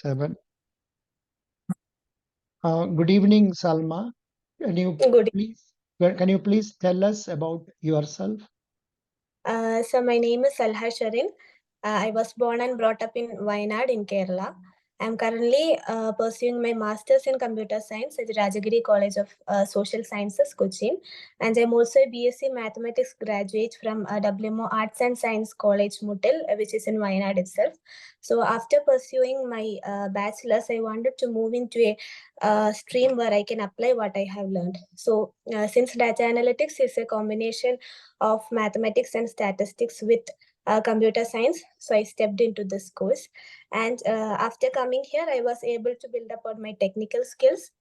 7. Good evening, Salma. Can you Good. please tell us about yourself? So my name is Salha Sharin. I was born and brought up in Wayanad in Kerala. I'm currently pursuing my master's in computer science at the Rajagiri College of Social Sciences, Cochin. And I'm also a BSc Mathematics graduate from WMO Arts and Science College, Mutil, which is in Wayanad itself. So after pursuing my bachelor's, I wanted to move into a stream where I can apply what I have learned. So since data analytics is a combination of mathematics and statistics with computer science, so I stepped into this course. And after coming here, I was able to build up on my technical skills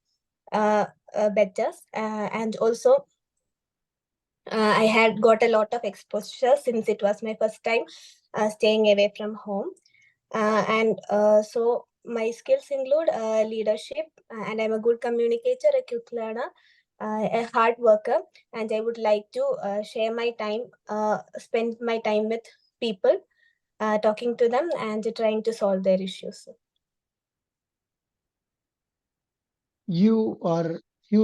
better, and also I had got a lot of exposure since it was my first time staying away from home. So my skills include leadership, and I'm a good communicator, a quick learner, a hard worker, and I would like to share my time, spend my time with people, talking to them and trying to solve their issues. You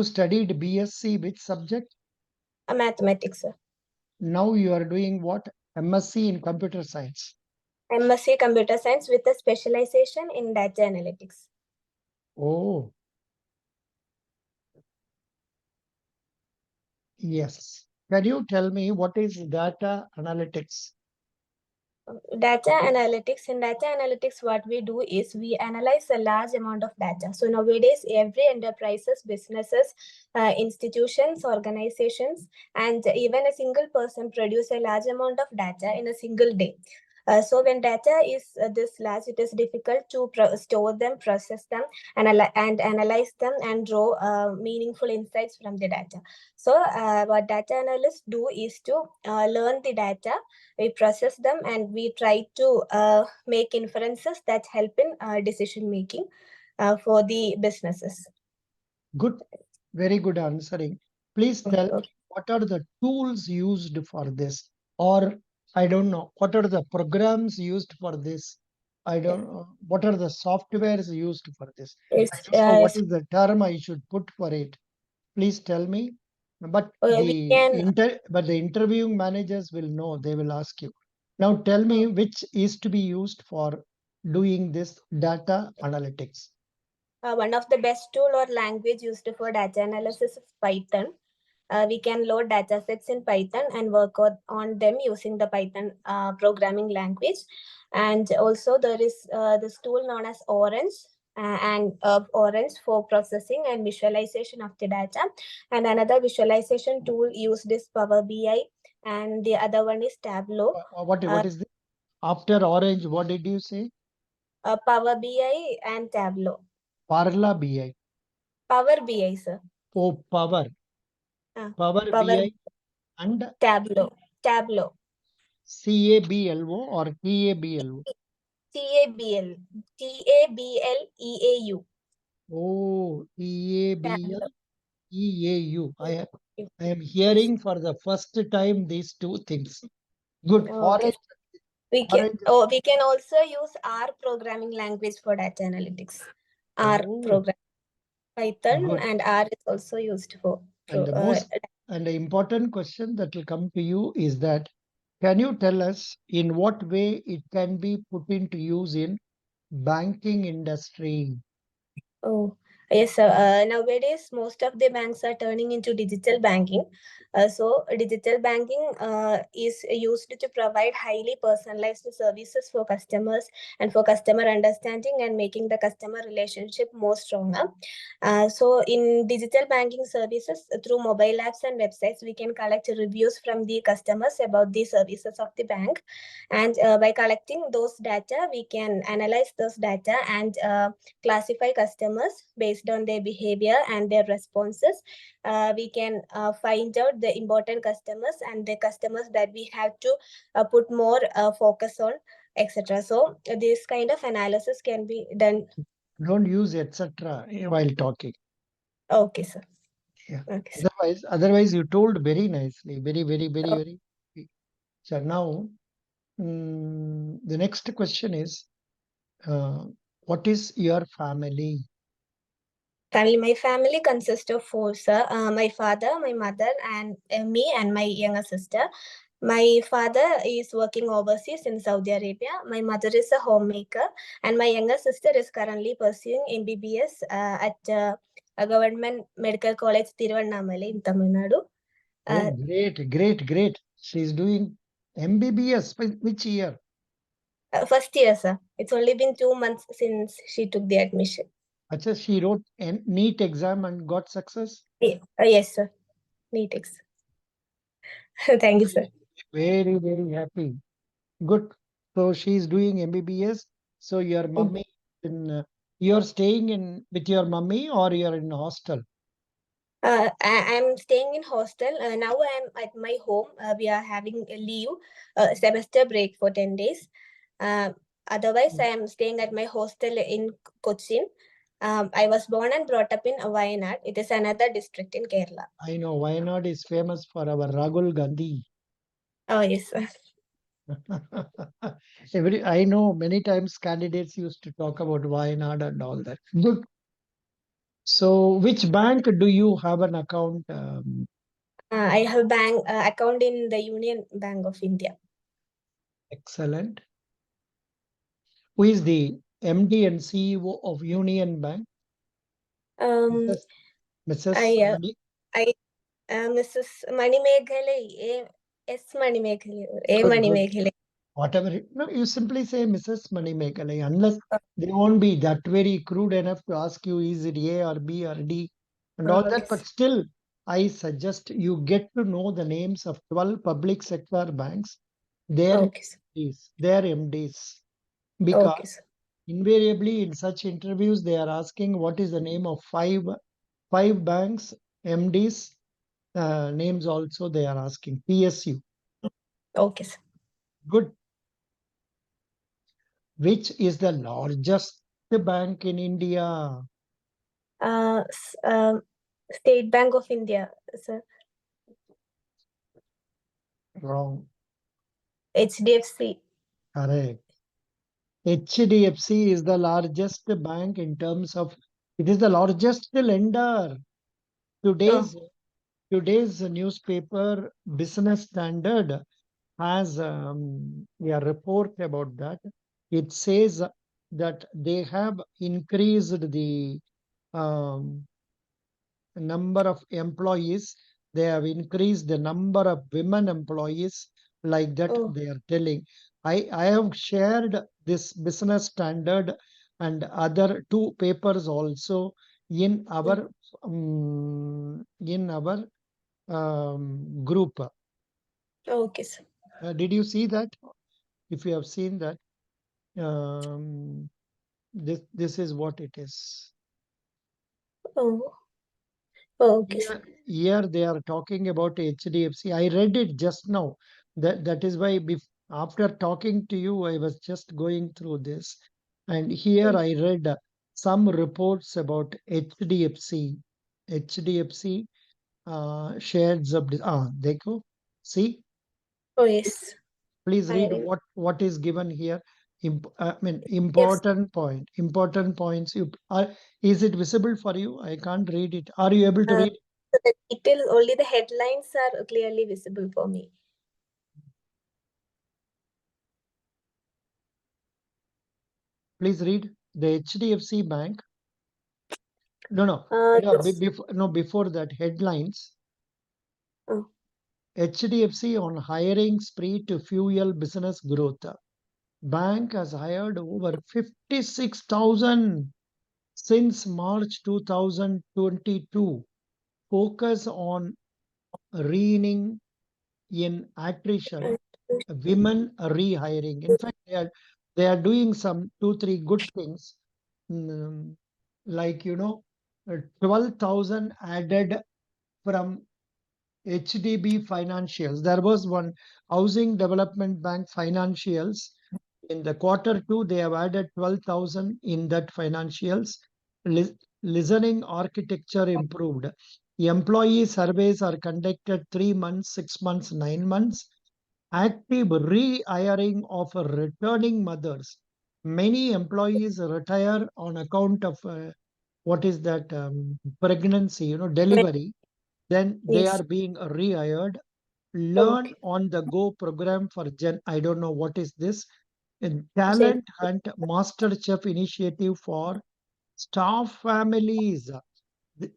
studied BSc which subject? Mathematics, sir. Now you are doing what? MSc in computer science. MSc Computer Science with a specialization in data analytics. Oh, yes. Can you tell me what is data analytics? Data analytics. In data analytics, what we do is we analyze a large amount of data. So nowadays, every enterprises, businesses, institutions, organizations, and even a single person produce a large amount of data in a single day. So when data is this large, it is difficult to store them, process them, and analyze them and draw meaningful insights from the data. So what data analysts do is to learn the data, we process them, and we try to make inferences that help in decision making for the businesses. Good, very good answering. Please tell Okay. me what are the tools used for this, or I don't know, what are the programs used for this? I don't know, what are the softwares used for this? I It's, don't know what is the term I should put for it. Please tell me. But we can but the interviewing managers will know, they will ask you. Now tell me which is to be used for doing this data analytics. one of the best tool or language used for data analysis is Python. We can load data sets in Python and work on them using the Python programming language. And also there is this tool known as Orange, and Orange for processing and visualization of the data. And another visualization tool used is Power BI, and the other one is Tableau. What is this? After Orange, what did you say? Power BI and Tableau. Parla BI. Power BI, sir. Oh, Power. Power Power BI and Tableau. Tableau. CABLO or TABLO. TABL. TABLEAU. Oh, Tableau. TABLEAU. I am Yes. hearing for the first time these two things. Good. Okay. Orange. We can Orange. we can also use R programming language for data analytics. R Oh, program Python good. and R is also used for And the most and the important question that will come to you is that can you tell us in what way it can be put into use in banking industry? Oh, yes, sir. Nowadays, most of the banks are turning into digital banking. So, digital banking is used to provide highly personalized services for customers and for customer understanding and making the customer relationship more stronger. So, in digital banking services, through mobile apps and websites, we can collect reviews from the customers about the services of the bank. And by collecting those data, we can analyze those data and classify customers based on their behavior and their responses. We can find out the important customers and the customers that we have to put more focus on, etc. So this kind of analysis can be done. Don't use etc. while talking. Okay, sir. Yeah. Okay, sir. Otherwise, you told very nicely. Very, very, very, Oh, very. So now, the next question is, uh, What is your family? Currently, my family consists of four, sir. My father, my mother, and me and my younger sister. My father is working overseas in Saudi Arabia. My mother is a homemaker, and my younger sister is currently pursuing MBBS at a government medical college, Tiruvannamalai in Tamil Nadu. Oh, great. She's doing MBBS. Which year? First year, sir. It's only been 2 months since she took the admission. Achha, she wrote a NEET exam and got success. Yes, sir. Neat. Thank you, sir. Very happy. Good. So she's doing MBBS. So your mummy you're staying in with your mummy or you're in hostel? I'm staying in hostel. Now I'm at my home. We are having a leave, semester break for 10 days. Otherwise, I am staying at my hostel in Cochin. I was born and brought up in Wayanad. It is another district in Kerala. I know Wayanad is famous for our Rahul Gandhi. Oh, yes, sir. I know many times candidates used to talk about Wayanad and all that. Good. So which bank do you have an account? I have bank account in the Union Bank of India. Excellent. Who is the MD and CEO of Union Bank? Um, Mrs. I, Mrs. Manimeghalai, S. Manimeghalai, A. Good. Manimeghalai. Whatever. No, you simply say Mrs. Moneymaker, unless they won't be that very crude enough to ask you is it A or B or D and all that. But still, I suggest you get to know the names of 12 public sector banks, their MDs, because invariably in such interviews they are asking what is the name of five banks MDs. Names also they are asking. PSU. Okay, sir. Good. Which is the largest bank in India? State Bank of India, sir. Wrong. HDFC. Correct. HDFC is the largest bank in terms of, it is the largest lender. Today's newspaper Business Standard has a report about that. It says that they have increased the um, number of employees. They have increased the number of women employees, like that they are telling. I have shared this Business Standard and other two papers also in our group. Okay, sir. Did you see that? If you have seen that, this is what it is. Oh. Okay. Here they are talking about HDFC. I read it just now. That is why after talking to you, I was just going through this. And here I read some reports about HDFC. HDFC shares of they go. See, Oh, yes. please read what is given here. I mean, important points. Is it visible for you? I can't read it. Are you able to read? The details, only the headlines are clearly visible for me. Please read the HDFC Bank. No, before that, headlines. HDFC on hiring spree to fuel business growth. Bank has hired over 56,000 since March 2022. Focus on reining in attrition, women rehiring. In fact, they are doing some 2-3 good things. Like 12,000 added from HDB financials. There was one Housing Development Bank financials. In the Q2, they have added 12,000 in that financials. Listening architecture improved. Employee surveys are conducted 3 months, 6 months, 9 months. Active rehiring of returning mothers. Many employees retire on account of what is that pregnancy, delivery. Then they Yes. are being rehired. Learn Okay. on the go program for I don't know what is this. And Gen. talent hunt master chef initiative for staff families.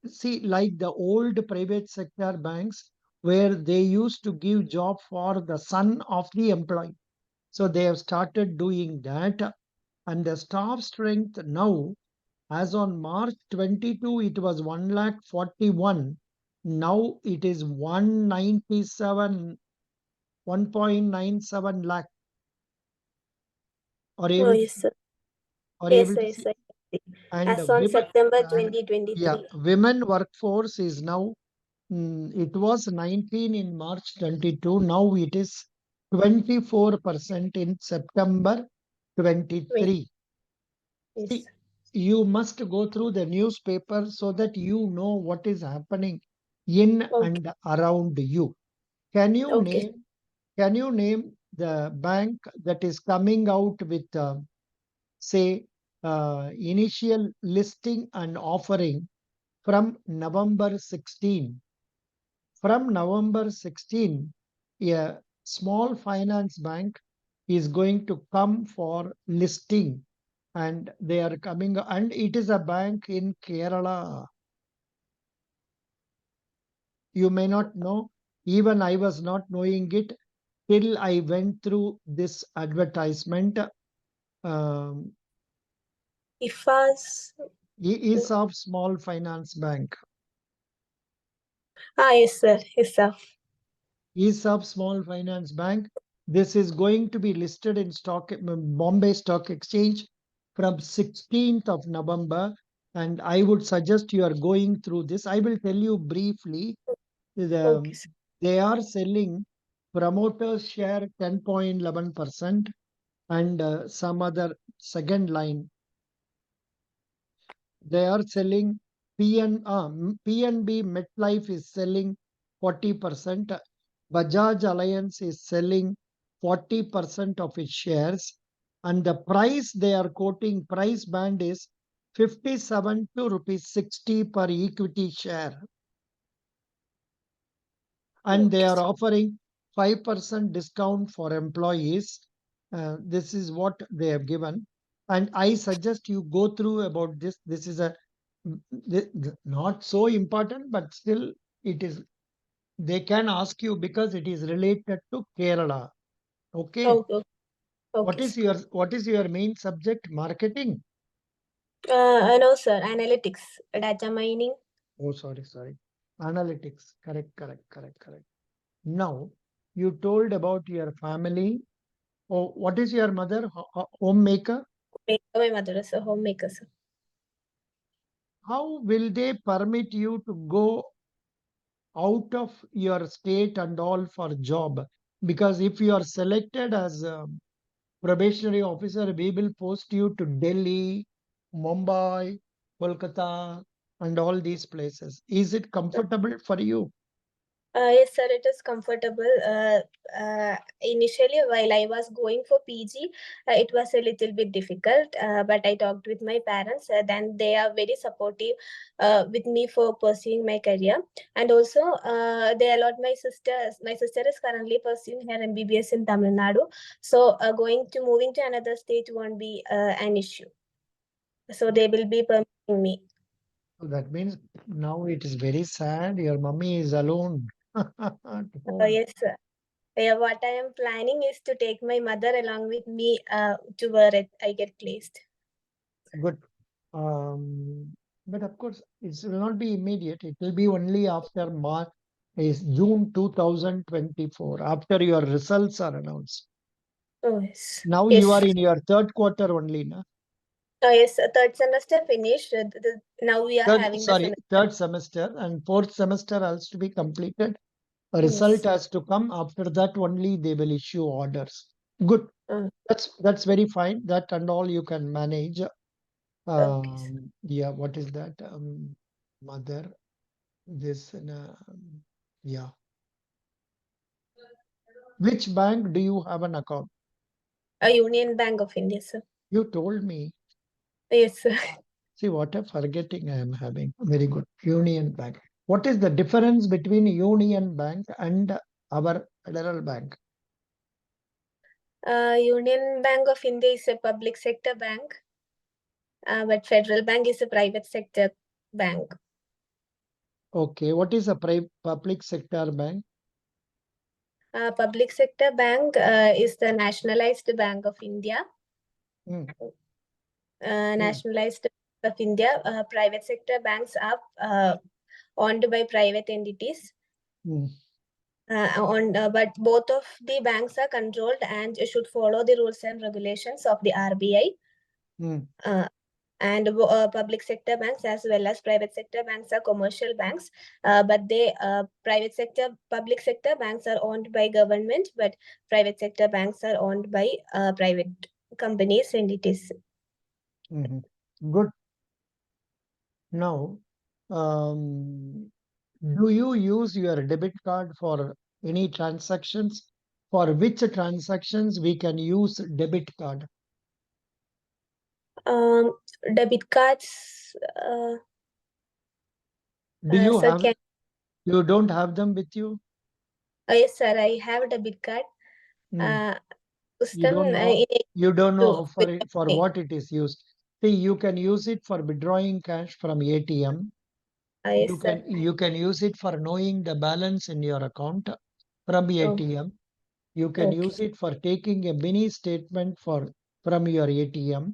See, like the old private sector banks where they used to give job for the son of the employee. So they have started doing that. And the staff strength now, as on March 22, it was 1,41,000. Now it is 197, 1.97 lakh. Are you Oh, able to yes, see? sir. Are you Yes, able sir. to Yes, see? sir. And As on women, September and yeah, 2023. women workforce is now, it was 19 in March 22. Now it is 24% in September 23. Yes. See, you must go through the newspaper so that you know what is happening in Okay. and around you. Can you Okay. name can you name the bank that is coming out with say initial listing and offering from November 16? From November 16, a small finance bank is going to come for listing, and they are coming, and it is a bank in Kerala. You may not know, even I was not knowing it till I went through this advertisement. Um, IFAS. is of small finance bank. Ah, yes, sir. Yes, sir. ESOP Small Finance Bank. This is going to be listed in Bombay Stock Exchange from 16th of November. And I would suggest you are going through this. I will tell you briefly. Okay, The, sir. they are selling promoters share 10.11% and some other second line. They are selling PNB MetLife is selling 40%. Bajaj Alliance is selling 40% of its shares. And the price they are quoting, price band is 57 to rupees 60 per equity share. And they Okay, are sir. offering 5% discount for employees. This is what they have given. And I suggest you go through about this. This is a not so important, but still it is. They can ask you because it is related to Kerala. Okay. Okay. Okay, sir. What is your main subject? Marketing. No, sir. Analytics, data mining. Oh, sorry. Analytics. Correct. Now, you told about your family. Oh, what is your mother? Homemaker? My mother is a homemaker, sir. How will they permit you to go out of your state and all for job? Because if you are selected as a probationary officer, we will post you to Delhi, Mumbai, Kolkata, and all these places. Is it comfortable for you? Yes, sir, it is comfortable. Initially, while I was going for PG, it was a little bit difficult, but I talked with my parents. Then they are very supportive with me for pursuing my career. And also, they allowed my sister. My sister is currently pursuing her MBBS in Tamil Nadu. So, moving to another state won't be an issue. So, they will be permitting me. So that means now it is very sad. Your mummy is alone at home. Yes, sir. Yeah, what I am planning is to take my mother along with me to where I get placed. Good. But of course, it will not be immediate. It will be only after March, is June 2024, after your results are announced. Oh, yes. Now you are Yes. in your third quarter only, na? Oh, yes. Third semester finished. Now we are having the semester. Third semester and fourth semester has to be completed. A result Yes. has to come. After that, only they will issue orders. Good. Oh, That's very fine. That and all you can manage. okay. Yeah. What is that? Mother. This. Yeah. Which bank do you have an account? A Union Bank of India, sir. You told me. Yes, sir. See what a forgetting I am having. Very good. Union Bank. What is the difference between Union Bank and our Federal Bank? Union Bank of India is a public sector bank, but Federal Bank is a private sector bank. Okay. What is a public sector bank? Public sector bank is the nationalized Bank of India. Hmm. Nationalized Bank of India. Private sector banks are owned by private entities. Hmm. But both of the banks are controlled and should follow the rules and regulations of the RBI. Hmm. And public sector banks as well as private sector banks are commercial banks, but they public sector banks are owned by government, but private sector banks are owned by private companies, entities. Hmm. Good. Now, um, do you use your debit card for any transactions? For which transactions we can use debit card? Um, Debit cards, Do you sir, have? You don't have them with you? yes, sir, I have a debit card. Hmm. Uh, You System don't know. You don't know to for what it is used. See, you can use it for withdrawing cash from ATM. yes, sir. You can use it for knowing the balance in your account from Oh, ATM. You can okay. use it for taking a mini statement from your ATM,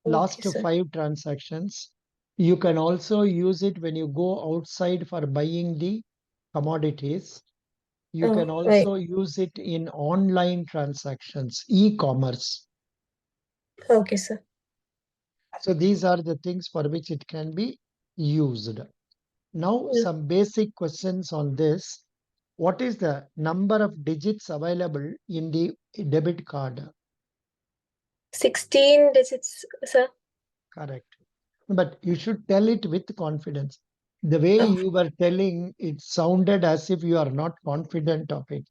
Okay, last sir. 5 transactions. You can also use it when you go outside for buying the commodities. You Oh, can right. also use it in online transactions, e-commerce. Okay, sir. So these are the things for which it can be used. Now, Yeah. some basic questions on this. What is the number of digits available in the debit card? 16 digits, sir. Correct. But you should tell it with confidence. The way Oh, you were telling, it sounded as if you are not confident of it.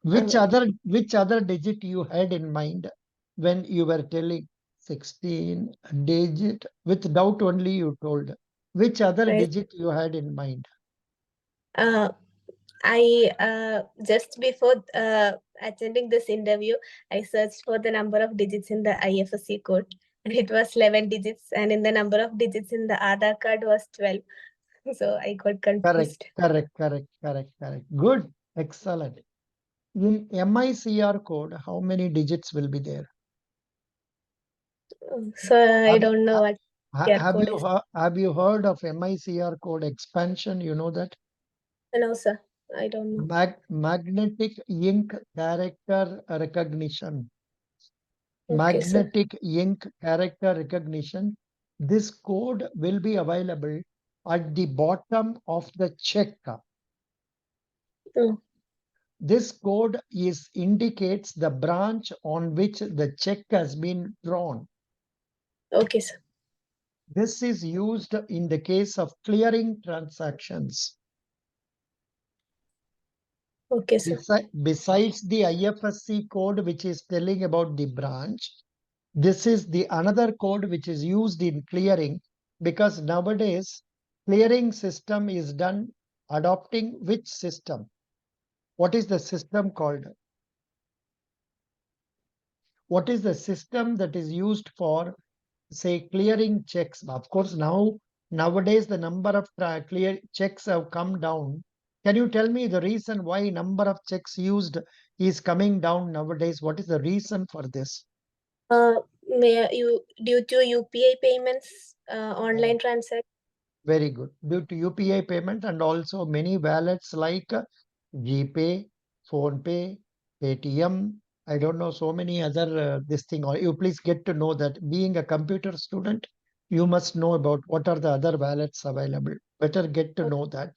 Which uh, other digit you had in mind when you were telling 16 digit? With doubt only you told. Which other right. digit you had in mind? Uh, I just before attending this interview, I searched for the number of digits in the IFSC code, and it was 11 digits, and in the number of digits in the Aadhaar card was 12. So I got Correct, confused. correct. Good, excellent. In MICR code, how many digits will be there? So I Have, don't know ha- what QR code is. have you heard of MICR code expansion? You know that No, sir. I don't know. magnetic ink character recognition. Okay, sir. Magnetic ink character recognition. This code will be available at the bottom of the check. Oh, This code indicates the branch on which the check has been drawn. okay, sir. This is used in the case of clearing transactions. Okay, sir. Besides the IFSC code, which is telling about the branch, this is the another code which is used in clearing, because nowadays clearing system is done adopting which system? What is the system called? What is the system that is used for, say, clearing checks? Of course, nowadays the number of clear checks have come down. Can you tell me the reason why number of checks used is coming down nowadays? What is the reason for this? May you due to UPI payments, online Correct. transaction. Very good. Due to UPI payment and also many wallets like Gpay, PhonePe, Paytm. I don't know so many other this thing. Or you please get to know that being a computer student, you must know about what are the other wallets available. Better get to know that.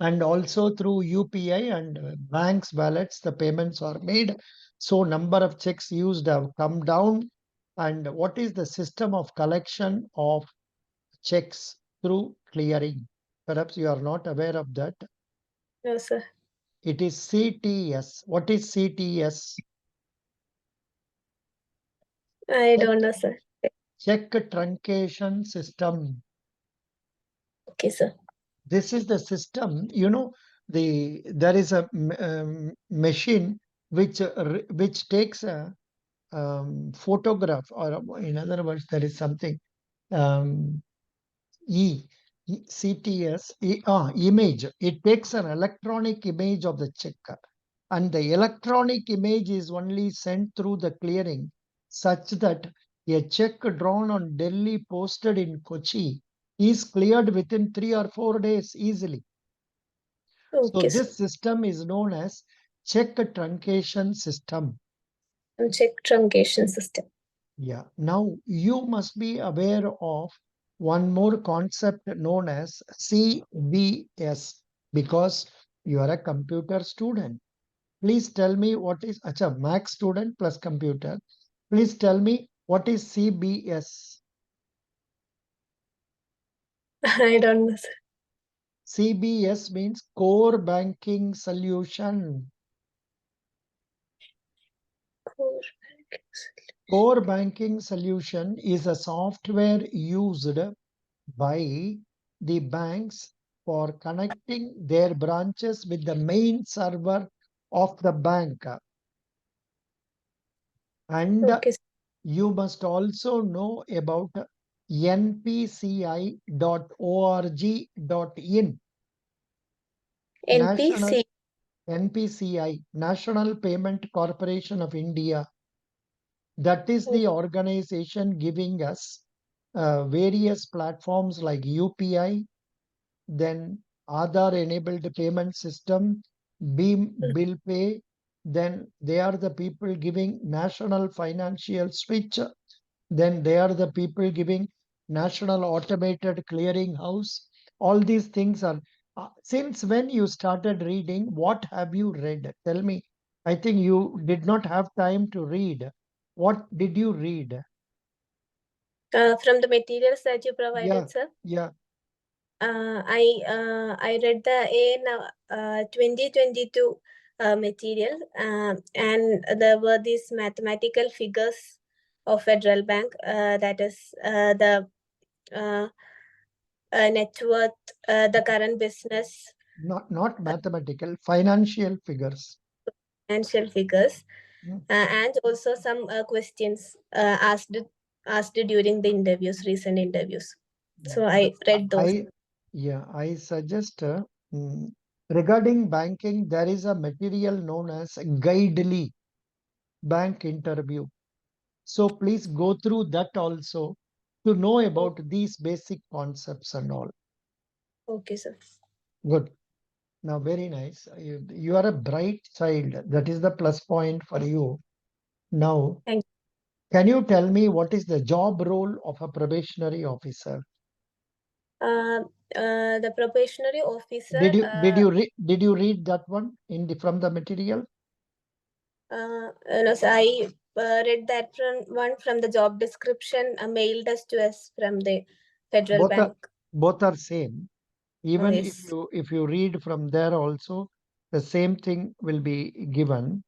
And also through UPI and banks wallets, the payments are made. So number of checks used have come down. And what is the system of collection of checks through clearing? Perhaps you are not aware of that. No, sir. It is CTS. What is CTS? I don't know, sir. Check truncation system. Okay, sir. This is the system, there is a machine which takes a photograph, or in other words, there is something, um, CTS, image. It takes an electronic image of the check, and the electronic image is only sent through the clearing, such that a check drawn on Delhi posted in Kochi is cleared within 3 or 4 days easily. So Okay, sir. this system is known as check truncation system. Check truncation system. Yeah. Now you must be aware of one more concept known as CVS, because you are a computer student. Please tell me what is acha Mac student plus computer. Please tell me what is CBS. I don't know, sir. CBS means core banking solution. Core Core banking solution is a software used by the banks for connecting their branches with the main server of the bank. And Okay, you must also know about npci.org.in. National NPC. NPCI, National Payment Corporation of India. That is Oh, the organization giving us various platforms like UPI, then Aadhaar enabled payment system, Beam Bill Pay. Then they are the people giving National Financial Switch. Then they are the people giving National Automated Clearing House. All these things are. Since when you started reading, what have you read? Tell me. I think you did not have time to read. What did you read? from the materials that you Yeah, provided, sir. yeah. I read the AN 2022 material, and there were these mathematical figures of Federal Bank, that is the uh, net worth, the current business, Not mathematical, financial figures. financial figures, Mm. and also some questions asked during the interviews, recent interviews. So I read those. I suggest mm, regarding banking, there is a material known as guidely bank interview. So please go through that also to know Oh, about these basic concepts and all. okay, sir. Good. Now, very nice. You are a bright child. That is the plus point for you. Now, Thank can you tell me what is the job role of a probationary officer? The probationary officer. Did you read that one from the material? No, so I read that one from the job description mailed us to us from the Federal Both are Bank. both are same. Oh, Even yes. if you read from there also, the same thing will be given.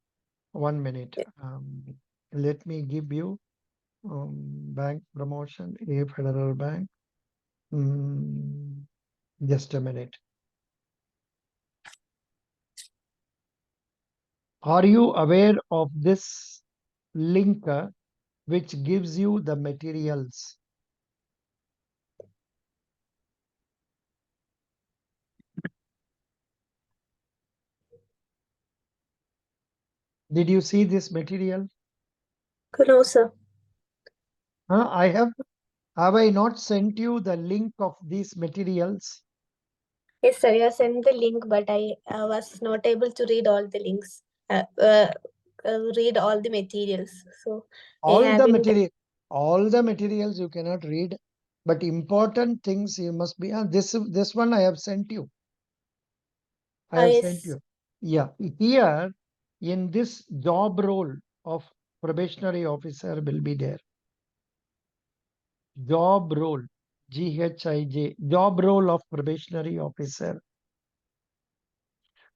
1 minute. Let me give you bank promotion, a Federal Bank. Mm, just a minute. Are you aware of this link which gives you the materials? Did you see this material? No, sir. Have I not sent you the link of these materials? Yes, sir. You have sent the link, but I was not able to read all the links. Read all the materials. So I All the haven't. material, all the materials you cannot read, but important things you must be. This one I have sent you. I have sent Yes. you. Yeah, here in this job role of probationary officer will be there. Job role, GHIJ, job role of probationary officer.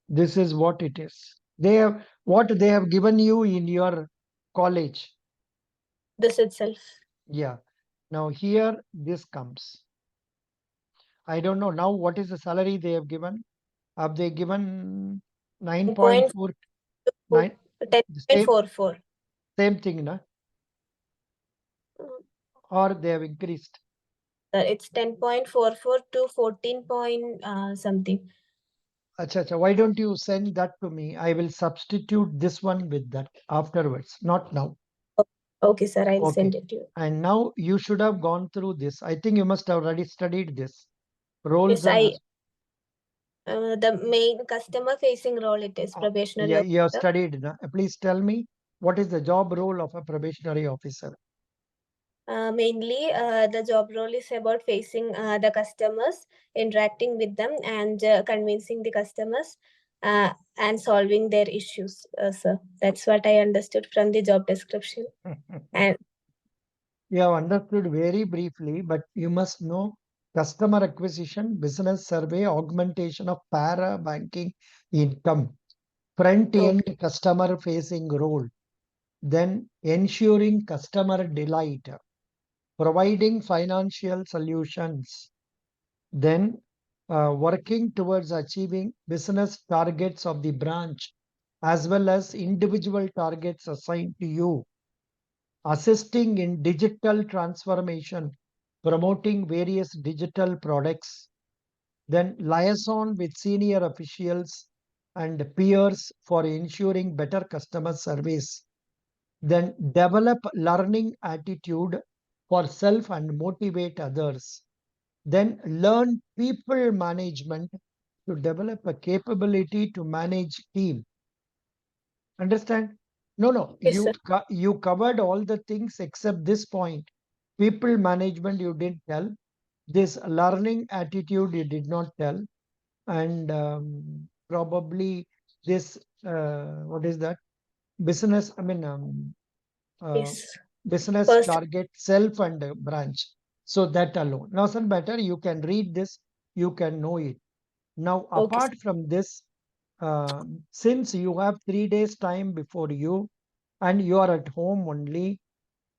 This is what it is. They have what they have given you in your college. This itself. Yeah. Now here this comes. I don't know now what is the salary they have given. Have they given 9.4? 9, the same 10.44. same thing, na? Or they have increased? It's 10.44 to 14 point something. Acha, acha. Why don't you send that to me? I will substitute this one with that afterwards, not now. Okay, sir, I'll Okay. send it to you. And now you should have gone through this. I think you must have already studied this. Roles Yes, and the main customer facing role it is probationary yeah, you have officer. studied. Na? Please tell me what is the job role of a probationary officer? Mainly, the job role is about facing the customers, interacting with them, and convincing the customers and solving their issues. Sir, that's what I understood from the job description. And You have understood very briefly, but you must know customer acquisition, business survey, augmentation of para banking income, front end okay, customer facing role, then ensuring customer delight, providing financial solutions, then working towards achieving business targets of the branch as well as individual targets assigned to you, assisting in digital transformation, promoting various digital products, then liaison with senior officials and peers for ensuring better customer service, then develop learning attitude for self and motivate others, then learn people management to develop a capability to manage team. Understand? No, yes, sir. you covered all the things except this point. People management you didn't tell. This learning attitude you did not tell, and probably this what is that? Business. I mean, uh, Yes. business First, target self and branch. So that alone. Doesn't matter. You can read this. You can know it. Now, okay, sir. apart from this, since you have 3 days time before you and you are at home only,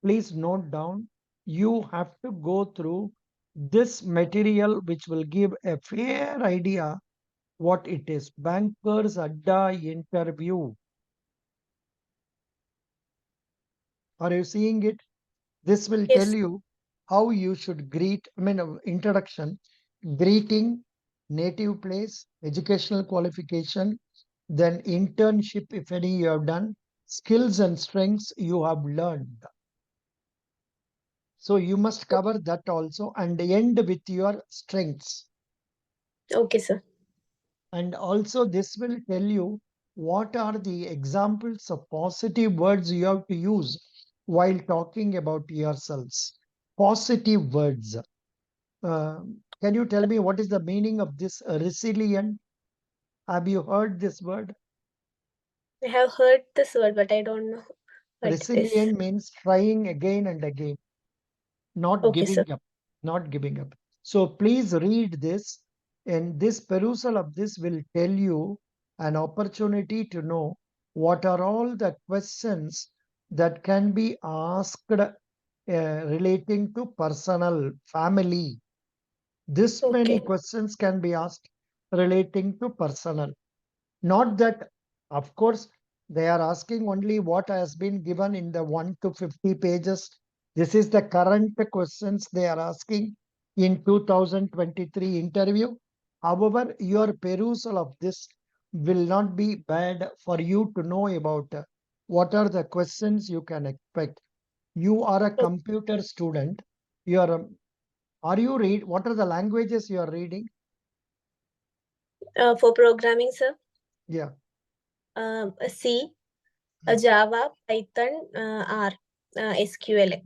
please note down, you have to go through this material which will give a fair idea what it is. Bankers Adda interview. Are you seeing it? This will tell Yes. you how you should greet, I mean, introduction, greeting, native place, educational qualification, then internship, if any you have done, skills and strengths you have learned. So you must cover that also and end with your strengths. Okay, sir. And also this will tell you what are the examples of positive words you have to use while talking about yourselves. Positive words. Can you tell me what is the meaning of this resilient? Have you heard this word? I have heard this word, but I don't know what it is. Resilient means trying again and again, not Okay, sir. giving up, not giving up. So please read this, and this perusal of this will tell you an opportunity to know what are all the questions that can be asked relating to personal, family. This many Okay. questions can be asked relating to personal. Not that, of course, they are asking only what has been given in the 1 to 50 pages. This is the current questions they are asking in 2023 interview. However, your perusal of this will not be bad for you to know about what are the questions you can expect. You are a computer student. You are you read? What are the languages you are reading? For programming, sir, Yeah. C, Hmm. Java, Python, R, SQL.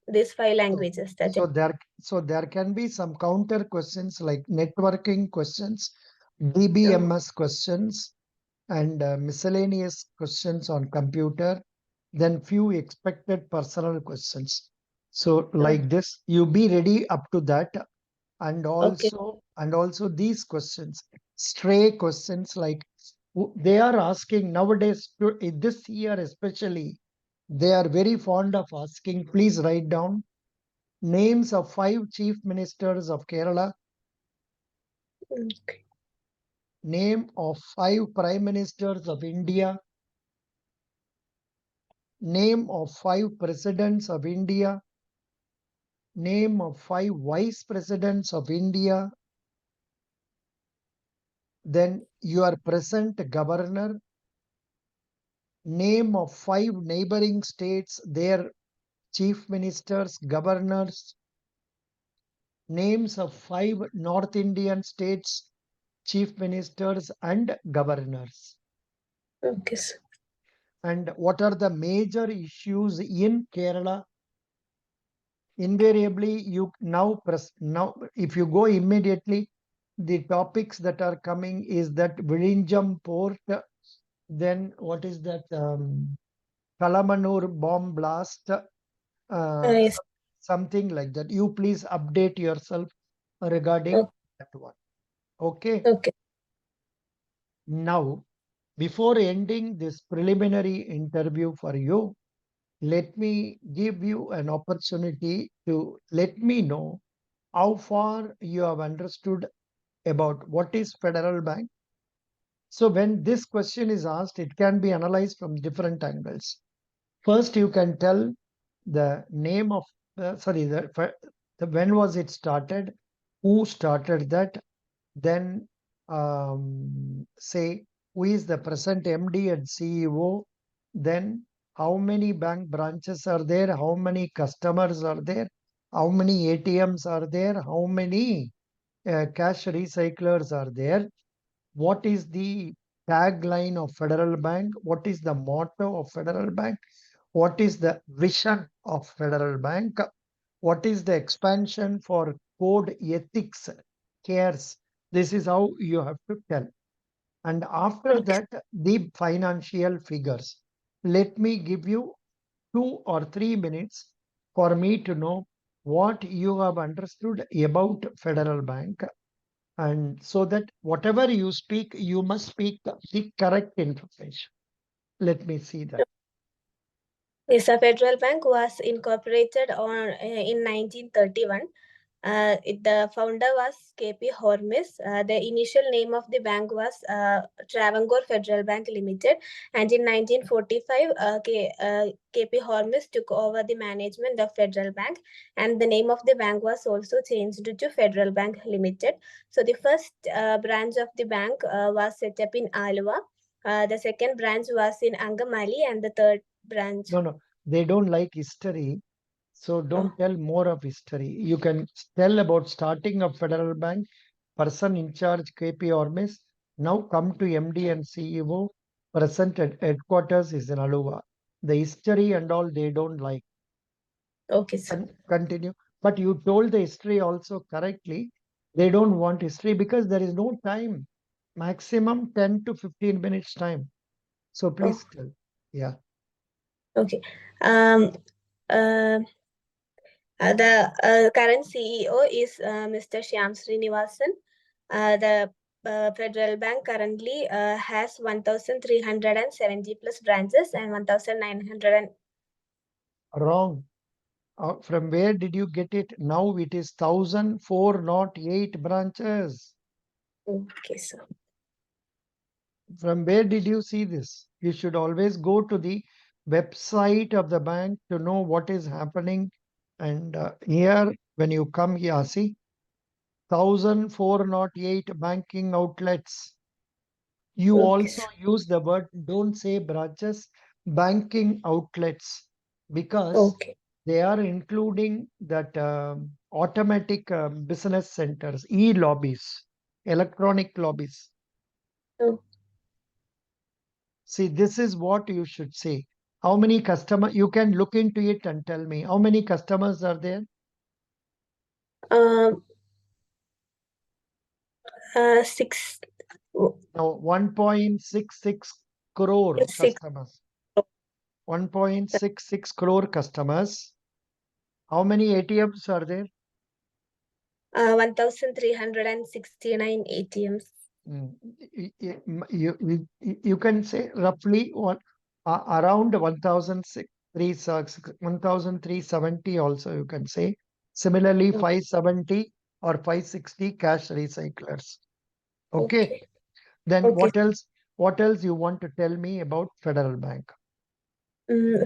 These five So, languages. That is. so there can be some counter questions like networking questions, Uh, DBMS questions, and miscellaneous questions on computer. Then few expected personal questions. So uh, like this, you be ready up to that, okay. and also these questions, stray questions like they are asking nowadays this year especially. They are very fond of asking, please write down names of 5 chief ministers of Kerala, Okay. name of 5 prime ministers of India, name of 5 presidents of India, name of 5 vice presidents of India, then your present governor, name of 5 neighboring states, their chief ministers, governors, names of 5 North Indian states, chief ministers and governors. Okay, sir. And what are the major issues in Kerala? Invariably, you now if you go immediately, the topics that are coming is that Virinjam port, then what is that? Kalamanur bomb blast, Yes. something like that. You please update yourself regarding Okay. that one. Okay. Okay. Now, before ending this preliminary interview for you, let me give you an opportunity to let me know how far you have understood about what is Federal Bank. So when this question is asked, it can be analyzed from different angles. First, you can tell the name of, when was it started, who started that, then say who is the present MD and CEO, then how many bank branches are there, how many customers are there, how many ATMs are there, how many cash recyclers are there, what is the tagline of Federal Bank, what is the motto of Federal Bank, what is the vision of Federal Bank, what is the expansion for code ethics cares. This is how you have to tell. And after Okay. that, the financial figures. Let me give you 2 or 3 minutes for me to know what you have understood about Federal Bank. And so that whatever you speak, you must speak the correct information. Let me see that. Yes, the Federal Bank was incorporated in 1931. The founder was K.P. Hormis. The initial name of the bank was Travancore Federal Bank Limited, and in 1945, K.P. Hormis took over the management of Federal Bank, and the name of the bank was also changed to Federal Bank Limited. So the first branch of the bank was set up in Alua. The second branch was in Angamali, and the third branch. No, they don't like history. So Oh, don't tell more of history. You can tell about starting of Federal Bank, person in charge KP Ormis. Now come to MD and CEO. Present headquarters is in Aluva. The history and all they don't like. okay, sir. And continue. But you told the history also correctly. They don't want history because there is no time. Maximum 10 to 15 minutes time. So Oh, please tell. Yeah. okay. Um, uh, the current CEO is Mr. Shyam Srinivasan. The Federal Bank currently has 1,370 plus branches and 1,900. Wrong. From where did you get it? Now it is 1,408 branches. Okay, sir. From where did you see this? You should always go to the website of the bank to know what is happening. And here, when you come here, see 1,408 banking outlets. You Okay, also sir. use the word, don't say branches, banking outlets, because Okay. they are including that automatic business centers, e-lobbies, electronic lobbies. Oh, See, this is what you should say. How many customers, you can look into it and tell me how many customers are there? um, 6. Now, 1.66 crore Six. customers. 1.66 crore customers. How many ATMs are there? 1,369 ATMs. You can say roughly around 1,006. 1370 also you can say. Similarly, Okay. 570 or 560 cash recyclers. Okay. Okay. Then Okay. what else? What else you want to tell me about Federal Bank?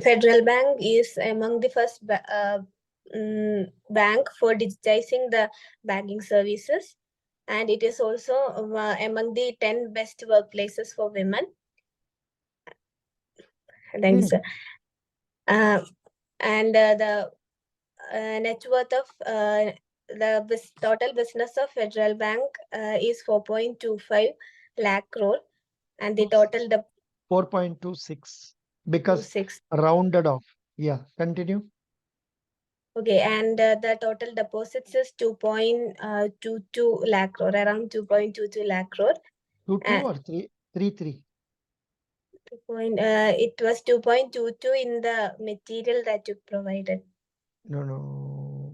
Federal Bank is among the first bank for digitizing the banking services, and it is also among the 10 best workplaces for women. Thank you, sir. And the net worth of the total business of Federal Bank is 4.25 lakh crore, and the total 4.26 because 6. rounded off. Yeah, continue. Okay, and the total deposits is 2.22 lakh crore, around 2.22 lakh crore. 22 or 333? It was 2.22 in the material that you provided. No, no.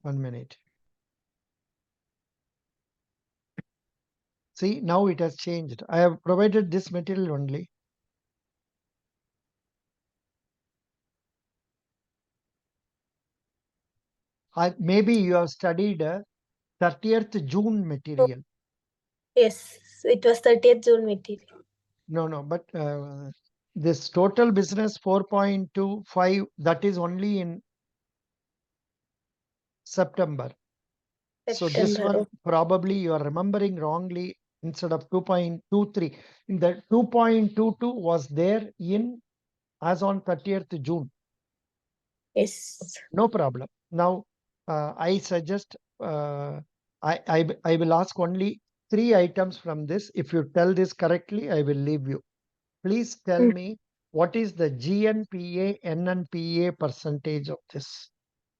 1 minute. See, now it has changed. I have provided this material only. Maybe you have studied 30th June material. Yes, it was 30th June material. No, but this total business 4.25, that is only in September. So this September. one probably you are remembering wrongly instead of 2.23. In the 2.22 was there in as on 30th June. Yes. No problem. Now I suggest I will ask only 3 items from this. If you tell this correctly, I will leave you. Please tell me what is the GNPA, NNPA percentage of this?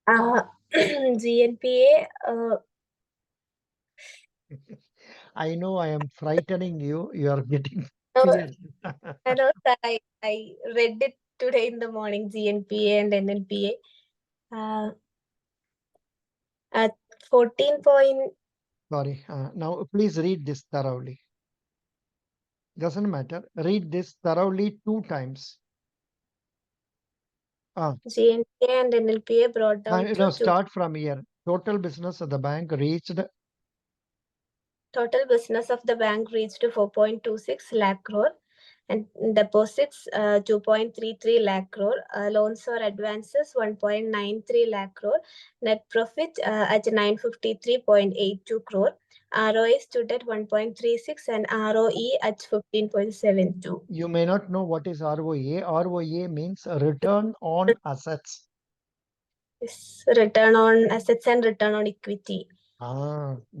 GNPA. I know I am frightening you. You are getting No, fear. know, I read it today in the morning. GNPA and NNPA. At 14 point. Sorry. Now please read this thoroughly. Doesn't matter. Read this thoroughly 2 times. GNPA and NLPA brought down to Start from here. Total business of the bank reached. Total business of the bank reached 4.26 lakh crore, and deposits 2.33 lakh crore, loans or advances 1.93 lakh crore, net profit at 953.82 crore, ROA stood at 1.36 and ROE at 15.72. You may not know what is ROA. ROA means return on assets. Yes, return on assets and return on equity.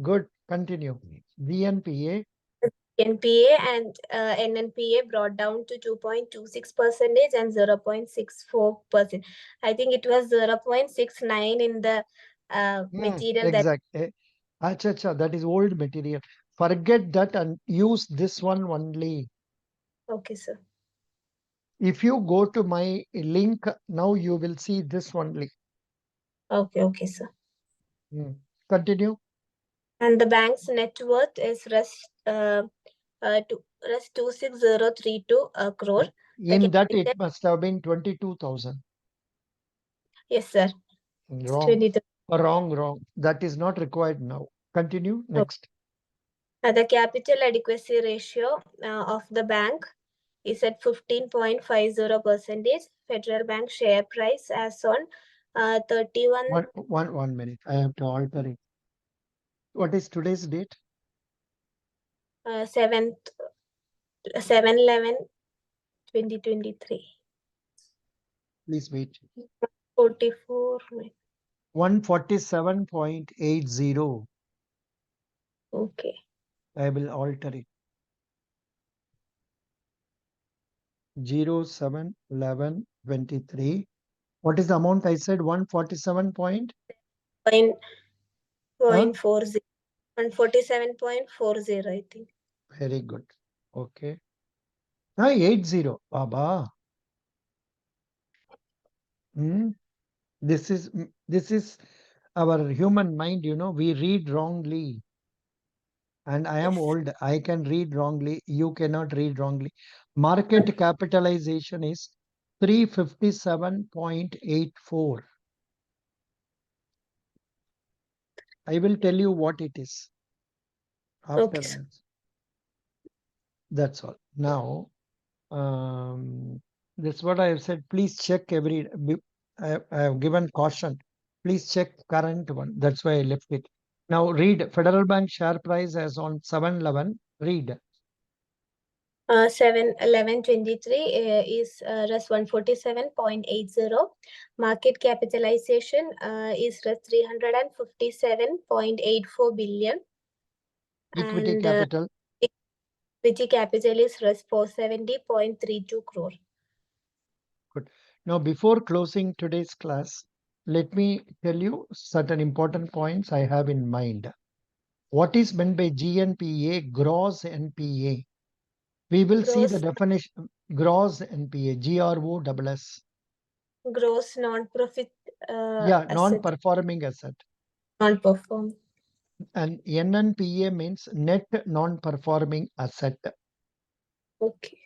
Good. Continue. GNPA. NPA and NNPA brought down to 2.26% and 0.64%. I think it was 0.69 in the material that. Exact. Acha, that is old material. Forget that and use this one only. Okay, sir. If you go to my link, now you will see this only. Okay, sir. Continue. And the bank's net worth is Rs 26032 crore. In that, it must have been 22,000. Yes, sir. Wrong. That is not required now. Continue. Next. The capital adequacy ratio of the bank is at 15.50%. Federal Bank share price as on 31. One minute. I have to alter it. What is today's date? 7/11/2023. Please wait. 44. 147.80. Okay. I will alter it. 07/11/23. What is the amount I said? 147 point? 0.40. 147.40, I think. Very good. Okay. 80. Baba. This is our human mind, we read wrongly. And I am old. I can read wrongly. You cannot read wrongly. Market capitalization is 357.84. I will tell you what it is after Okay, sir. that. That's all. Now, that's what I have said. Please check I have given caution. Please check current one. That's why I left it. Now read Federal Bank share price as on 7/11. Read. 7/11/23 is Rs 147.80. Market capitalization is Rs 357.84 billion. Equity And capital. equity capital is Rs 470.32 crore. Good. Now, before closing today's class, let me tell you certain important points I have in mind. What is meant by GNPA, gross NPA? We will see the Gross definition. Gross NPA, GROSS. gross non-profit Yeah, asset, non-performing asset. non-perform. And NNPA means net non-performing asset. Okay.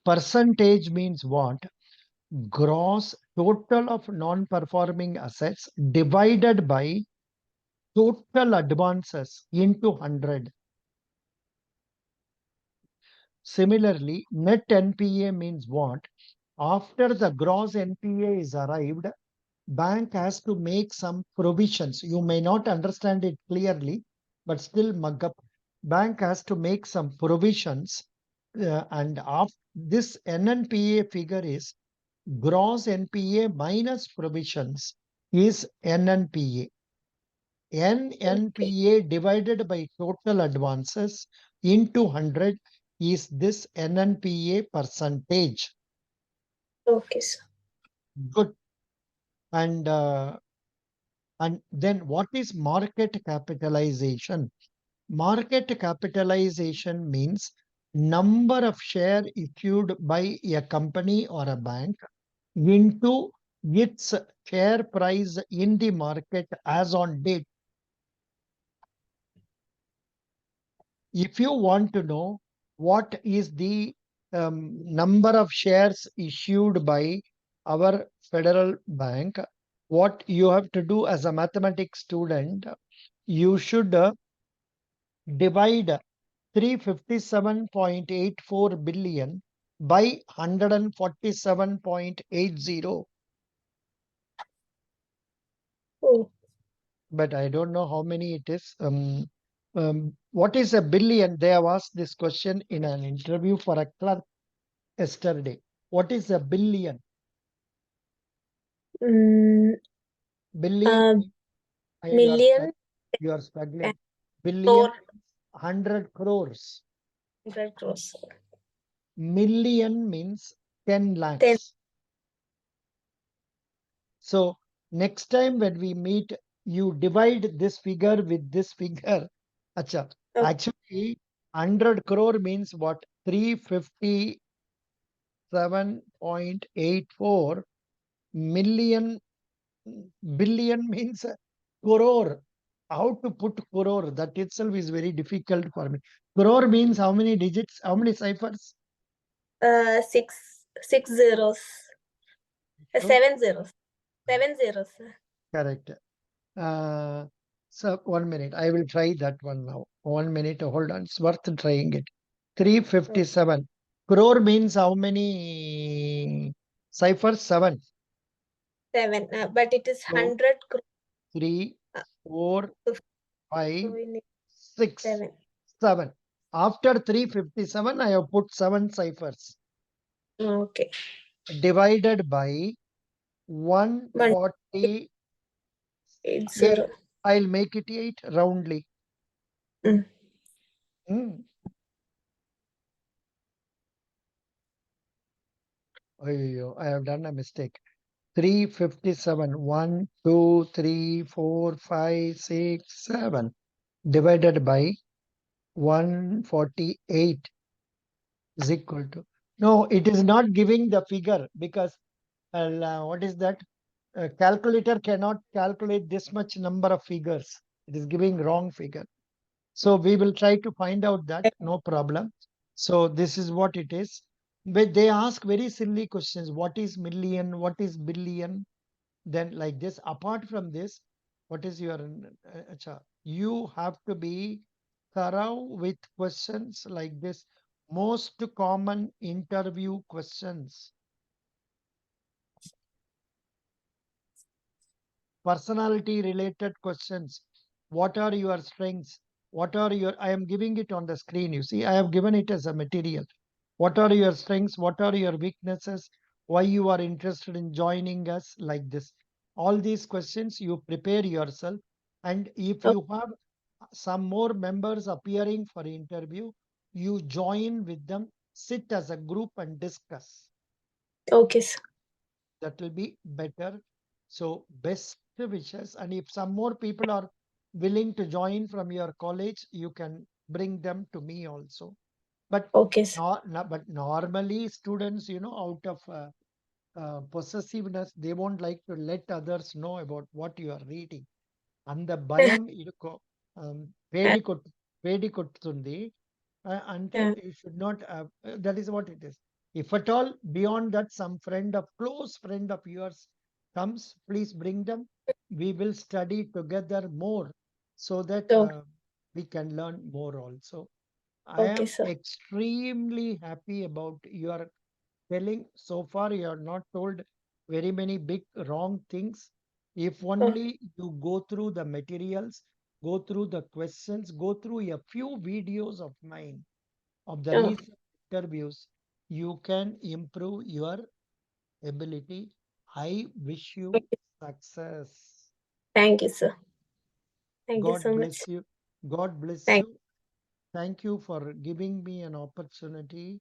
Percentage means what? Gross total of non-performing assets divided by total advances into 100. Similarly, net NPA means what? After the gross NPA is arrived, bank has to make some provisions. You may not understand it clearly, but still mug up. Bank has to make some provisions, and this NNPA figure is gross NPA minus provisions is NNPA. NNPA divided by total advances into 100 is this NNPA percentage. Okay, sir. Good. And then what is market capitalization? Market capitalization means number of share issued by a company or a bank into its share price in the market as on date. If you want to know what is the number of shares issued by our federal bank, what you have to do as a mathematics student, you should divide 357.84 billion by 147.80. Oh, But I don't know how many it is. What is a billion? They have asked this question in an interview for a clerk yesterday. What is a billion? mm, Billion, million you are struggling. and Billion, crore, 100 crores. 100 crores. Million means 10 10. lakhs. So next time when we meet, you divide this figure with this figure. Acha. Okay. Actually, 100 crore means what? 357.84 million. Billion means crore. How to put crore? That itself is very difficult for me. Crore means how many digits? How many ciphers? Six zeros. Sure. 7 zeros. 7 zeros. Correct. So 1 minute. I will try that one now. 1 minute. Hold on. It's worth trying it. 357. Crore means how many ciphers? 7. 7. But it is So 100 crore. 3, 4, So 5, we need 6, 7. 7. After 357, I have put 7 ciphers Okay. divided by 148. 180. I'll make it 8 roundly. Mm. I have done a mistake. 357. 1, 2, 3, 4, 5, 6, 7 divided by 148 is equal to. No, it is not giving the figure because what is that? Calculator cannot calculate this much number of figures. It is giving wrong figure. So we will try to find out that, no problem. So this is what it is. But they ask very silly questions. What is million? What is billion? Then like this. Apart from this, what is your acha, you have to be thorough with questions like this. Most common interview questions, personality related questions. What are your strengths? What are your, I am giving it on the screen. You see, I have given it as a material. What are your strengths? What are your weaknesses? Why you are interested in joining us, like this. All these questions you prepare yourself. And if O- you have some more members appearing for interview, you join with them, sit as a group and discuss. Okay, sir. That will be better. So best wishes. And if some more people are willing to join from your college, you can bring them to me also. But Okay, sir. but normally students, out of possessiveness, they won't like to let others know about what you are reading. And the bayam Uh, వేడి కొట్టుతుంది until uh, you should not have, that is what it is. If at all beyond that some friend of close friend of yours comes, please bring them. We will study together more, so that okay, we can learn more also. I okay, am sir. extremely happy about your telling. So far you have not told very many big wrong things. If Oh, only you go through the materials, go through the questions, go through a few videos of mine of the oh, recent interviews, you can improve your ability. I wish you okay. success. Thank you, sir. Thank you God so much. bless you. God bless Thank you. Thank you for giving me an opportunity